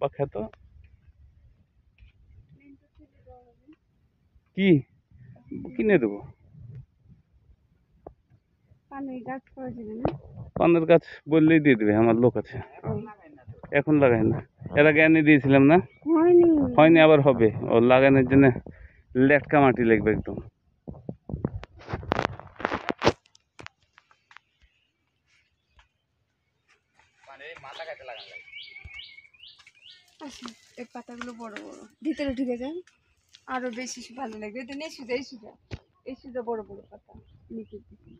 বা খেত কি কিনে দেবো। পানের গাছ বললেই দিয়ে দেবে, আমার লোক আছে। এখন লাগাই না, এর আগে এনে দিয়েছিলাম না, হয়নি, আবার হবে। ও লাগানোর জন্য লেটকা মাটি লাগবে একদম। এই পাতাগুলো বড় বড় ভিতরে ঢুকে যায়, আরো বেশি ভালো লাগবে। এটা নেই সুজা, এই সুজা বড় বড় পাতা নিচের দিকে।